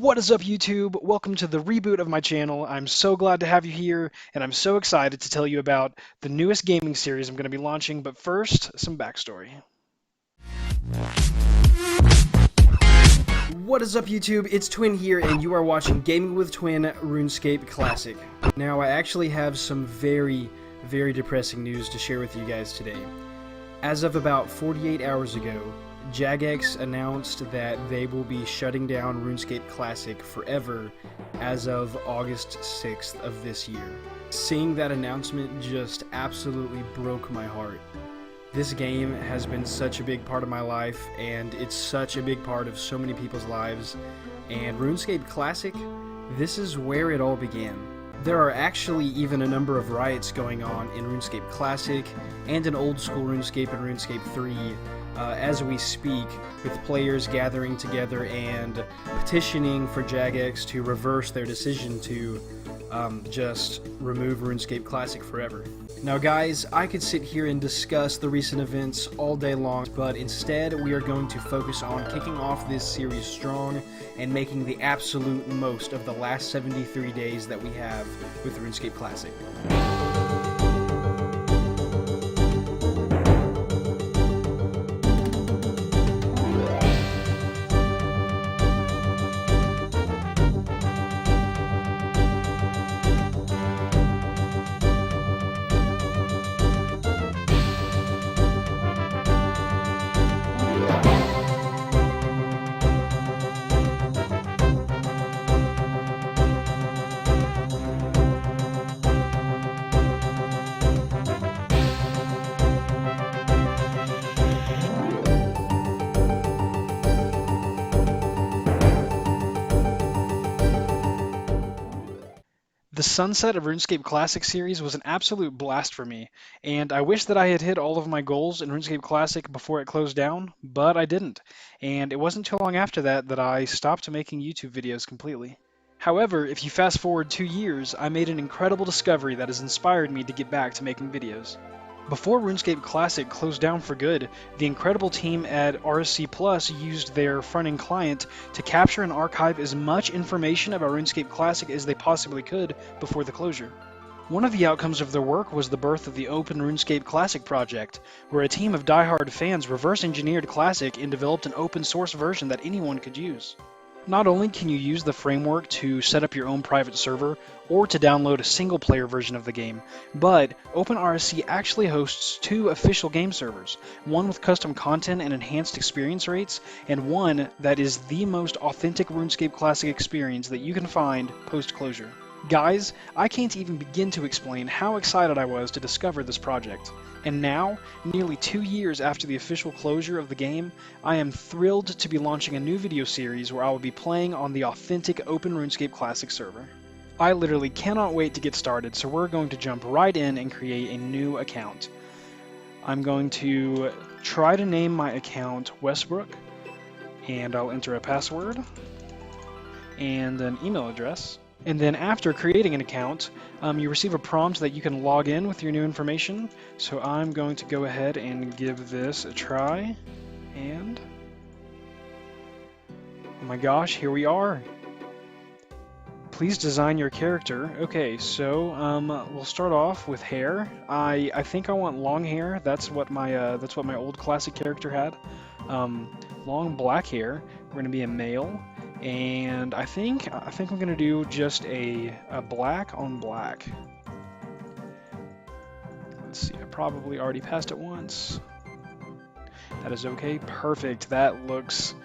What is up, YouTube? Welcome to the reboot of my channel. I'm so glad to have you here, and I'm so excited to tell you about the newest gaming series I'm going to be launching. But first, some backstory. What is up, YouTube? It's Twin here, and you are watching Gaming with Twin RuneScape Classic. Now, I actually have some very depressing news to share with you guys today. As of about 48 hours ago, Jagex announced that they will be shutting down RuneScape Classic forever as of August 6th of this year. Seeing that announcement just absolutely broke my heart. This game has been such a big part of my life, and it's such a big part of so many people's lives, and RuneScape Classic, this is where it all began. There are actually even a number of riots going on in RuneScape Classic and in old school RuneScape and RuneScape 3 as we speak, with players gathering together and petitioning for Jagex to reverse their decision to just remove RuneScape Classic forever. Now guys, I could sit here and discuss the recent events all day long, but instead we are going to focus on kicking off this series strong and making the absolute most of the last 73 days that we have with RuneScape Classic. The sunset of RuneScape Classic series was an absolute blast for me, and I wish that I had hit all of my goals in RuneScape Classic before it closed down, but I didn't, and it wasn't too long after that that I stopped making YouTube videos completely. However, if you fast forward 2 years, I made an incredible discovery that has inspired me to get back to making videos. Before RuneScape Classic closed down for good, the incredible team at RSC Plus used their front-end client to capture and archive as much information about RuneScape Classic as they possibly could before the closure. One of the outcomes of their work was the birth of the Open RuneScape Classic project, where a team of die-hard fans reverse-engineered Classic and developed an open-source version that anyone could use. Not only can you use the framework to set up your own private server or to download a single-player version of the game, but Open RSC actually hosts 2 official game servers, one with custom content and enhanced experience rates, and one that is the most authentic RuneScape Classic experience that you can find post-closure. Guys, I can't even begin to explain how excited I was to discover this project. And now, nearly 2 years after the official closure of the game, I am thrilled to be launching a new video series where I will be playing on the authentic Open RuneScape Classic server. I literally cannot wait to get started, so we're going to jump right in and create a new account. I'm going to try to name my account Westbrook, and I'll enter a password and an email address. And then after creating an account, you receive a prompt that you can log in with your new information. So I'm going to go ahead and give this a try. And oh my gosh, here we are. Please design your character. Okay, so we'll start off with hair. I think I want long hair. That's what my old classic character had. Long black hair. We're gonna be a male. And I think I'm gonna do just a black on black. Let's see, I probably already passed it once. That is okay, perfect. That looks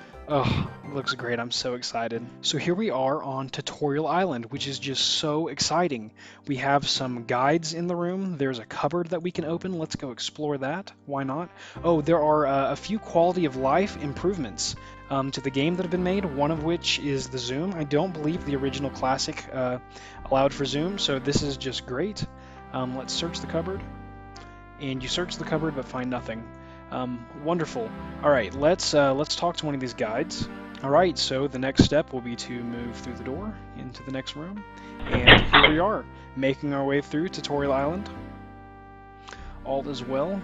great. I'm so excited. So here we are on Tutorial Island, which is just so exciting. We have some guides in the room. There's a cupboard that we can open. Let's go explore that. Why not? Oh, there are a few quality of life improvements to the game that have been made, one of which is the zoom. I don't believe the original Classic allowed for zoom, so this is just great. Let's search the cupboard. And you search the cupboard but find nothing. Wonderful. Alright, let's talk to one of these guides. Alright, so the next step will be to move through the door into the next room. And here we are, making our way through Tutorial Island. All is well.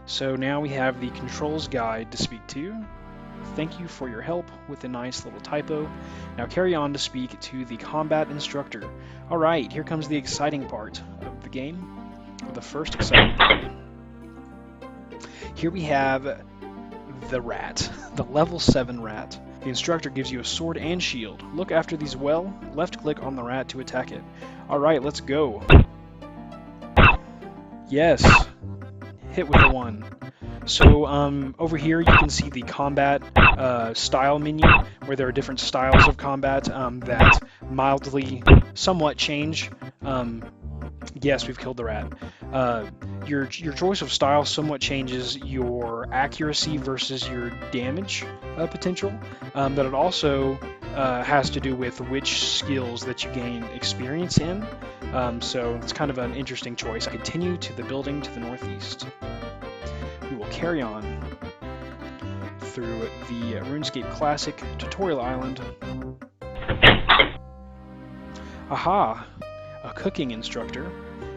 So now we have the controls guide to speak to. Thank you for your help with a nice little typo. Now carry on to speak to the combat instructor. Alright, here comes the exciting part of the game. The first exciting part. Here we have the rat, the level 7 rat. The instructor gives you a sword and shield. Look after these well. Left click on the rat to attack it. Alright, let's go. Yes. Hit with the 1. So over here you can see the combat style menu, where there are different styles of combat that mildly, somewhat change. Yes, we've killed the rat. Your choice of style somewhat changes your accuracy versus your damage potential, but it also has to do with which skills that you gain experience in. So it's kind of an interesting choice. Continue to the building to the northeast. We will carry on through the RuneScape Classic tutorial island. Aha! A cooking instructor.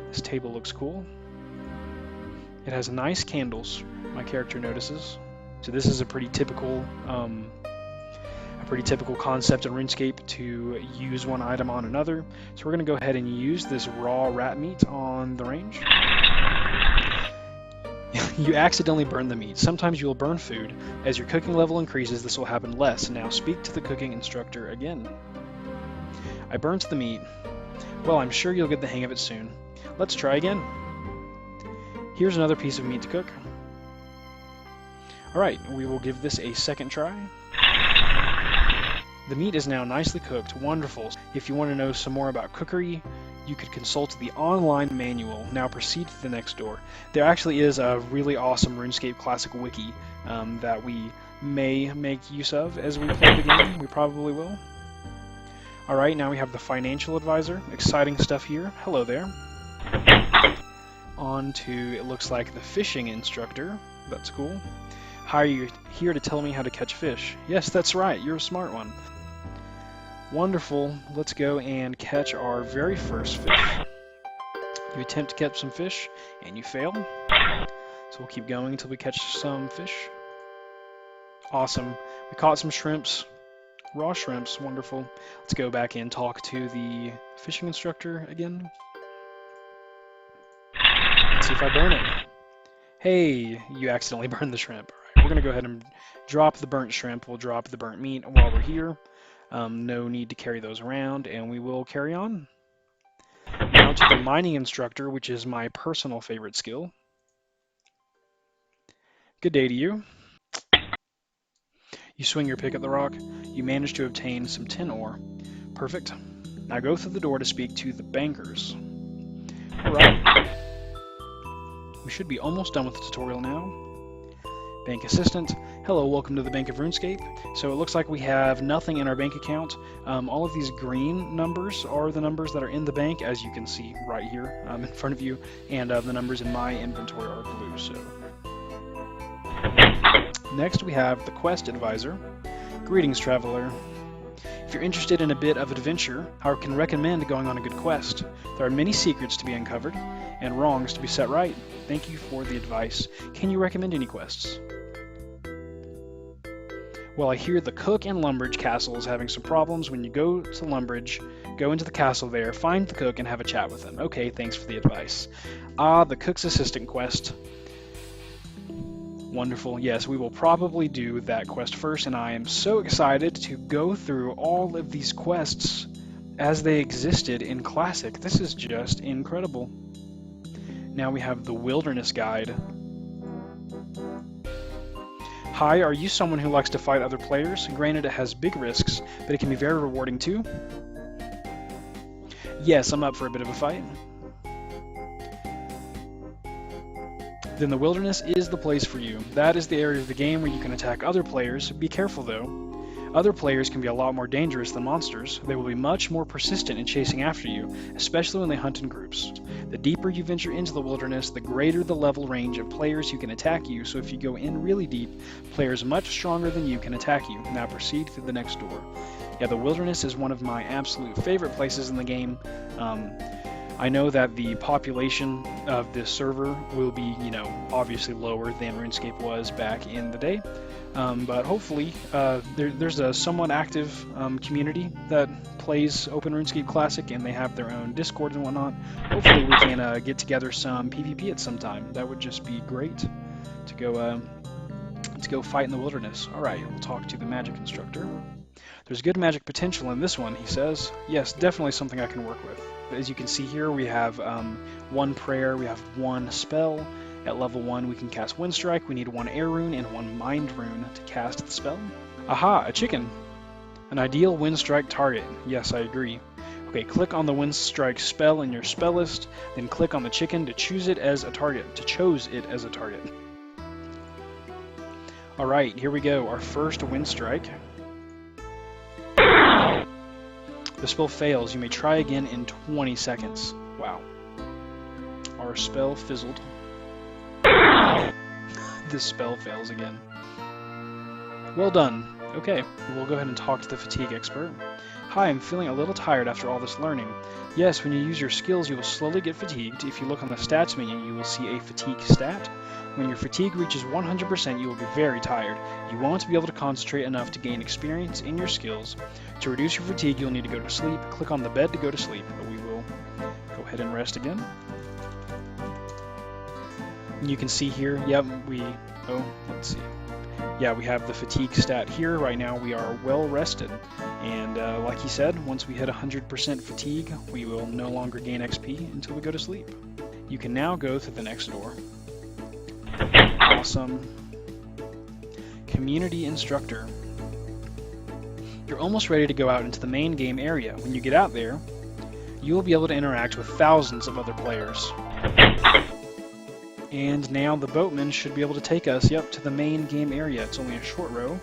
This table looks cool. It has nice candles, my character notices. So this is a pretty typical concept in RuneScape to use one item on another. So we're going to go ahead and use this raw rat meat on the range. You accidentally burn the meat. Sometimes you will burn food. As your cooking level increases, this will happen less. Now speak to the cooking instructor again. I burnt the meat. Well, I'm sure you'll get the hang of it soon. Let's try again. Here's another piece of meat to cook. Alright, we will give this a second try. The meat is now nicely cooked. Wonderful. If you want to know some more about cookery, you could consult the online manual. Now proceed to the next door. There actually is a really awesome RuneScape Classic wiki that we may make use of as we play the game. We probably will. Alright, now we have the financial advisor. Exciting stuff here. Hello there. On to, it looks like, the fishing instructor. That's cool. Hi, you're here to tell me how to catch fish. Yes, that's right. You're a smart one. Wonderful. Let's go and catch our very first fish. You attempt to catch some fish, and you fail. So we'll keep going until we catch some fish. Awesome. We caught some shrimps. Raw shrimps. Wonderful. Let's go back and talk to the fishing instructor again. Let's see if I burn it. Hey, you accidentally burned the shrimp. All right, we're going to go ahead and drop the burnt shrimp. We'll drop the burnt meat while we're here. No need to carry those around, and we will carry on. Now to the mining instructor, which is my personal favorite skill. Good day to you. You swing your pick at the rock. You manage to obtain some tin ore. Perfect. Now go through the door to speak to the bankers. Alright. We should be almost done with the tutorial now. Bank assistant. Hello, welcome to the Bank of RuneScape. So it looks like we have nothing in our bank account. All of these green numbers are the numbers that are in the bank, as you can see right here in front of you, and the numbers in my inventory are blue. So next we have the quest advisor. Greetings, traveler. If you're interested in a bit of adventure, I can recommend going on a good quest. There are many secrets to be uncovered and wrongs to be set right. Thank you for the advice. Can you recommend any quests? Well, I hear the cook in Lumbridge Castle is having some problems. When you go to Lumbridge, go into the castle there, find the cook, and have a chat with him. Okay, thanks for the advice. The cook's assistant quest. Wonderful. Yes, we will probably do that quest first, and I am so excited to go through all of these quests as they existed in Classic. This is just incredible. Now we have the Wilderness Guide. Hi, are you someone who likes to fight other players? Granted, it has big risks, but it can be very rewarding too. Yes, I'm up for a bit of a fight. Then the wilderness is the place for you. That is the area of the game where you can attack other players. Be careful though. Other players can be a lot more dangerous than monsters. They will be much more persistent in chasing after you, especially when they hunt in groups. The deeper you venture into the wilderness, the greater the level range of players who can attack you, so if you go in really deep, players much stronger than you can attack you. Now proceed through the next door. Yeah, the wilderness is one of my absolute favorite places in the game. I know that the population of this server will be, obviously lower than RuneScape was back in the day. But hopefully there's a somewhat active community that plays Open RuneScape Classic, and they have their own Discord and whatnot. Hopefully we can get together some PvP at some time. That would just be great to go fight in the wilderness. All right, we'll talk to the magic instructor. There's good magic potential in this one, he says. Yes, definitely something I can work with. As you can see here, we have one prayer, we have one spell. At level 1, we can cast Wind Strike. We need one Air Rune and one Mind Rune to cast the spell. Aha, a chicken. An ideal Wind Strike target. Yes, I agree. Okay, click on the Wind Strike spell in your spell list, then click on the chicken to choose it as a target. Alright, here we go. Our first Wind Strike. The spell fails. You may try again in 20 seconds. Wow. Our spell fizzled. This spell fails again. Well done. Okay, we'll go ahead and talk to the fatigue expert. Hi, I'm feeling a little tired after all this learning. Yes, when you use your skills, you will slowly get fatigued. If you look on the stats menu, you will see a fatigue stat. When your fatigue reaches 100%, you will be very tired. You won't be able to concentrate enough to gain experience in your skills. To reduce your fatigue, you'll need to go to sleep. Click on the bed to go to sleep. But we will go ahead and rest again. You can see here, yep, let's see. Yeah, we have the fatigue stat here. Right now we are well rested. And like he said, once we hit 100% fatigue, we will no longer gain XP until we go to sleep. You can now go to the next door. Awesome. Community Instructor. You're almost ready to go out into the main game area. When you get out there, you will be able to interact with thousands of other players. And now the boatman should be able to take us, to the main game area. It's only a short row.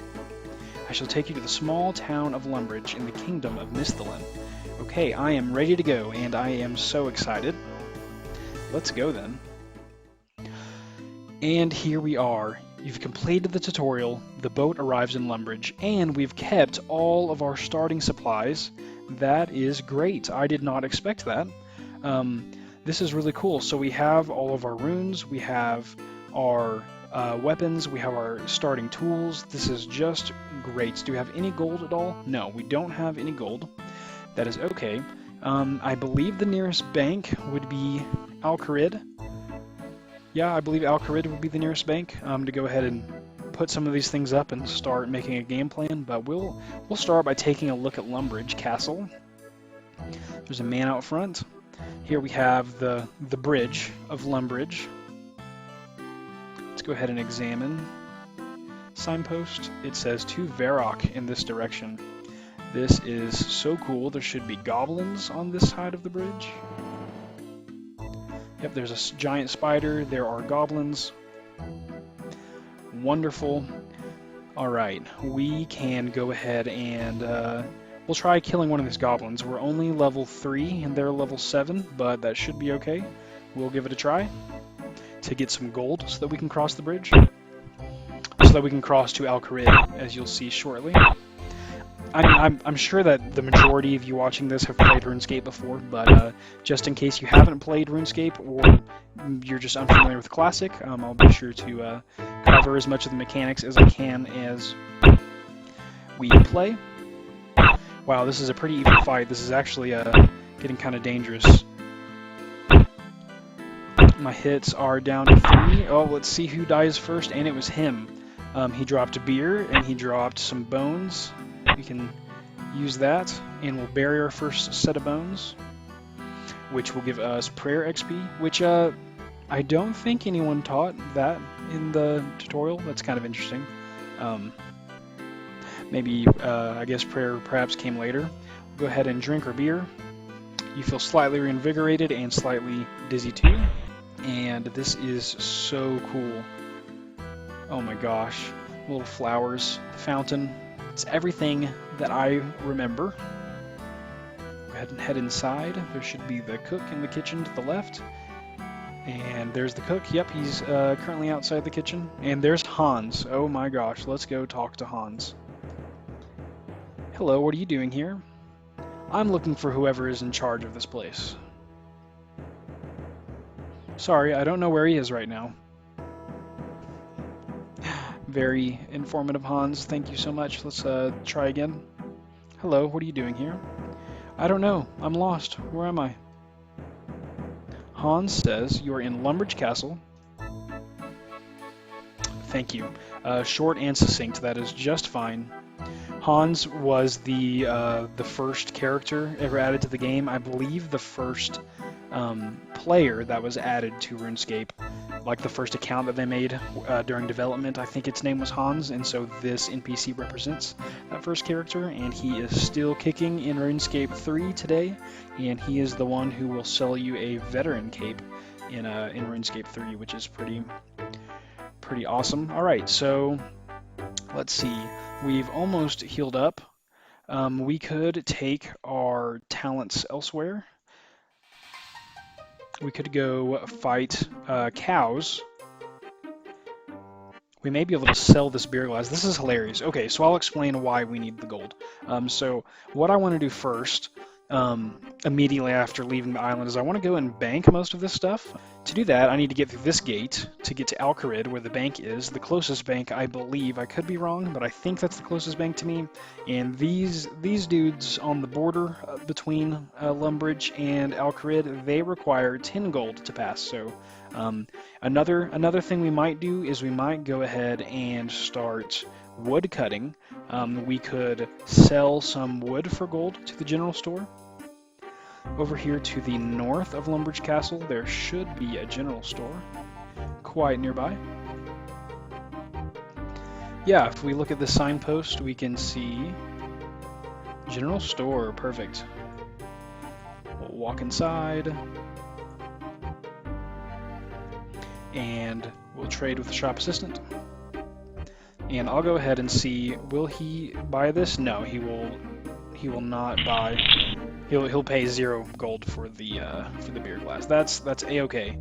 I shall take you to the small town of Lumbridge in the kingdom of Misthalin. Okay, I am ready to go, and I am so excited. Let's go then. And here we are. You've completed the tutorial, the boat arrives in Lumbridge, and we've kept all of our starting supplies. That is great. I did not expect that. This is really cool. So we have all of our runes, we have our weapons, we have our starting tools. This is just great. Do we have any gold at all? No, we don't have any gold. That is okay. I believe the nearest bank would be Al-Kharid. Yeah, I believe Al-Kharid would be the nearest bank to go ahead and put some of these things up and start making a game plan. But we'll start by taking a look at Lumbridge Castle. There's a man out front. Here we have the bridge of Lumbridge. Let's go ahead and examine. Signpost. It says to Varrock in this direction. This is so cool. There should be goblins on this side of the bridge. Yep, there's a giant spider. There are goblins. Wonderful. Alright, we can go ahead and we'll try killing one of these goblins. We're only level 3 and they're level 7, but that should be okay. We'll give it a try to get some gold so that we can cross the bridge. So that we can cross to Al-Kharid, as you'll see shortly. I'm sure that the majority of you watching this have played RuneScape before, but just in case you haven't played RuneScape or you're just unfamiliar with Classic, I'll be sure to cover as much of the mechanics as I can as we play. Wow, this is a pretty even fight. This is actually getting kind of dangerous. My hits are down to 3. Oh, let's see who dies first, and it was him. He dropped a beer, and he dropped some bones. We can use that, and we'll bury our first set of bones, which will give us prayer XP, which I don't think anyone taught that in the tutorial. That's kind of interesting. Maybe, I guess prayer perhaps came later. We'll go ahead and drink our beer. You feel slightly reinvigorated and slightly dizzy too. And this is so cool. Oh my gosh. Little flowers, fountain. It's everything that I remember. Go ahead and head inside. There should be the cook in the kitchen to the left. And there's the cook. Yep, he's currently outside the kitchen. And there's Hans. Oh my gosh, let's go talk to Hans. Hello, what are you doing here? I'm looking for whoever is in charge of this place. Sorry, I don't know where he is right now. Very informative, Hans. Thank you so much. Let's try again. Hello, what are you doing here? I don't know. I'm lost. Where am I? Hans says you are in Lumbridge Castle. Thank you. Short and succinct. That is just fine. Hans was the first character ever added to the game. I believe the first player that was added to RuneScape, like the first account that they made during development. I think its name was Hans, and so this NPC represents that first character, and he is still kicking in RuneScape 3 today, and he is the one who will sell you a veteran cape in RuneScape 3, which is pretty awesome. All right, so let's see. We've almost healed up. We could take our talents elsewhere. We could go fight cows. We may be able to sell this beer glass. This is hilarious. Okay, so I'll explain why we need the gold. So what I want to do first, immediately after leaving the island, is I want to go and bank most of this stuff. To do that, I need to get through this gate to get to Alcarid, where the bank is. The closest bank, I believe, I could be wrong, but I think that's the closest bank to me. And these dudes on the border between Lumbridge and Alcarid, they require 10 gold to pass. So another thing we might do is we might go ahead and start wood cutting. We could sell some wood for gold to the general store. Over here to the north of Lumbridge Castle, there should be a general store quite nearby. Yeah, if we look at the signpost, we can see general store. Perfect. We'll walk inside, and we'll trade with the shop assistant. And I'll go ahead and see, will he buy this? No, he will not buy. He'll pay 0 gold for the beer glass. That's a-okay.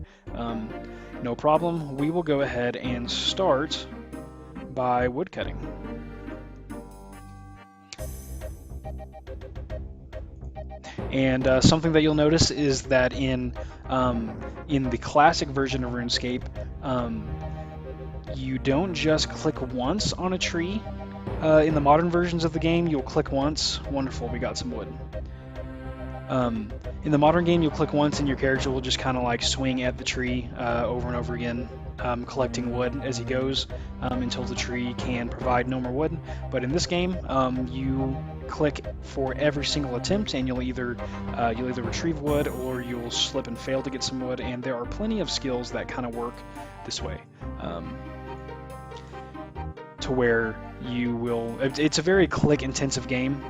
No problem. We will go ahead and start by woodcutting. And something that you'll notice is that in the classic version of RuneScape, you don't just click once on a tree. In the modern versions of the game, you'll click once. Wonderful, we got some wood. In the modern game, you'll click once and your character will just kind of like swing at the tree over and over again, collecting wood as he goes until the tree can provide no more wood. But in this game, you click for every single attempt, and you'll either retrieve wood or you'll slip and fail to get some wood. And there are plenty of skills that kind of work this way. To where you will, it's a very click intensive game.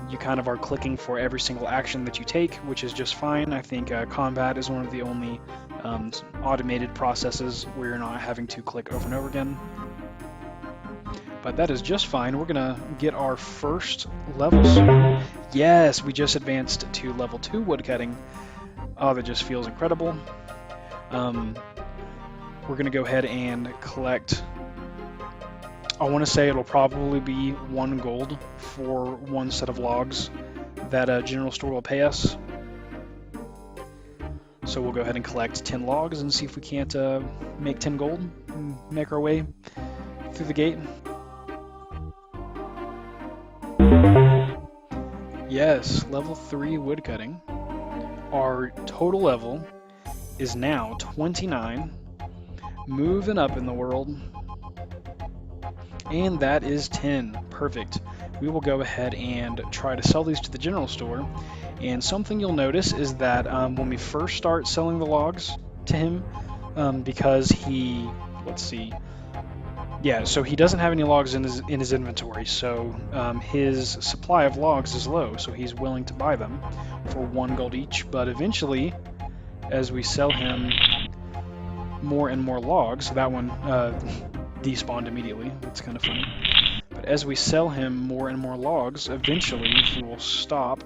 You kind of are clicking for every single action that you take, which is just fine. I think combat is one of the only automated processes where you're not having to click over and over again. But that is just fine. We're gonna get our first level soon. Yes, we just advanced to level 2 woodcutting. Oh, that just feels incredible. We're gonna go ahead and collect, I want to say it'll probably be 1 gold for 1 set of logs that a general store will pay us. So we'll go ahead and collect 10 logs and see if we can't make 10 gold and make our way through the gate. Yes, level 3 woodcutting. Our total level is now 29, moving up in the world. And that is 10. Perfect. We will go ahead and try to sell these to the general store. And something you'll notice is that when we first start selling the logs to him, because he, let's see, yeah, so he doesn't have any logs in his inventory, so his supply of logs is low, so he's willing to buy them for 1 gold each. But eventually, as we sell him more and more logs, that one despawned immediately. That's kind of funny. But as we sell him more and more logs, eventually he will stop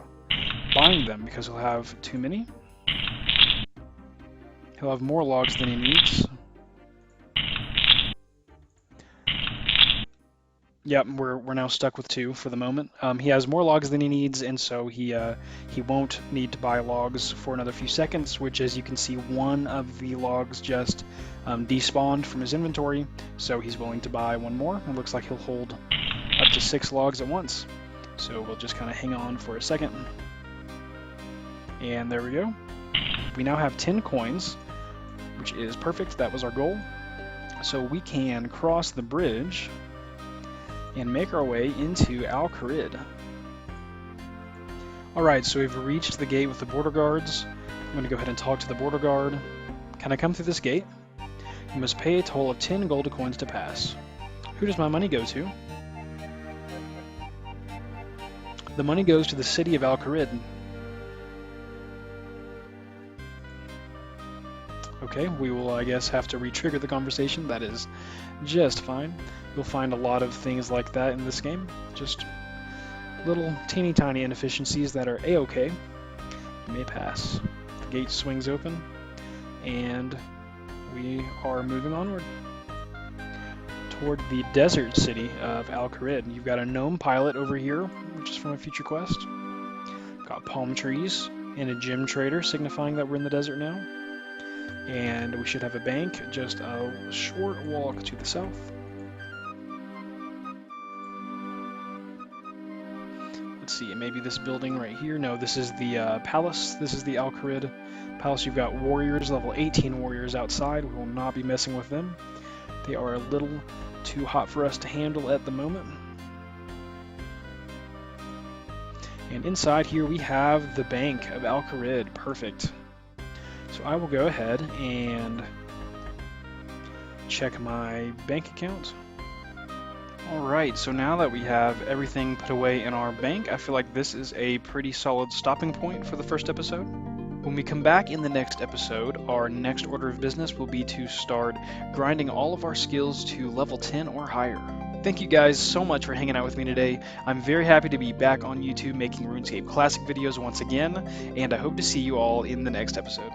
buying them because he'll have too many. He'll have more logs than he needs. Yep, we're now stuck with 2 for the moment. He has more logs than he needs, and so he won't need to buy logs for another few seconds. Which, as you can see, one of the logs just despawned from his inventory, so he's willing to buy 1 more. It looks like he'll hold up to 6 logs at once. So we'll just kind of hang on for a second, and there we go. We now have 10 coins, which is perfect. That was our goal. So we can cross the bridge and make our way into Al Kharid. Alright, so we've reached the gate with the border guards. I'm going to go ahead and talk to the border guard. Can I come through this gate? You must pay a total of 10 gold coins to pass. Who does my money go to? The money goes to the city of Al Kharid. Okay, we will, I guess, have to re-trigger the conversation. That is just fine. You'll find a lot of things like that in this game. Just little teeny tiny inefficiencies that are a-okay. You may pass. The gate swings open, and we are moving onward toward the desert city of Al Kharid. You've got a gnome pilot over here, which is from a future quest. Got palm trees and a gem trader, signifying that we're in the desert now. And we should have a bank just a short walk to the south. Let's see, maybe this building right here. No, this is the palace. This is the Al Kharid palace. You've got warriors, level 18 warriors outside. We will not be messing with them. They are a little too hot for us to handle at the moment. And inside here we have the bank of Al Kharid. Perfect. So I will go ahead and check my bank account. Alright, so now that we have everything put away in our bank, I feel like this is a pretty solid stopping point for the first episode. When we come back in the next episode, our next order of business will be to start grinding all of our skills to level 10 or higher. Thank you guys so much for hanging out with me today. I'm very happy to be back on YouTube making RuneScape Classic videos once again, and I hope to see you all in the next episode.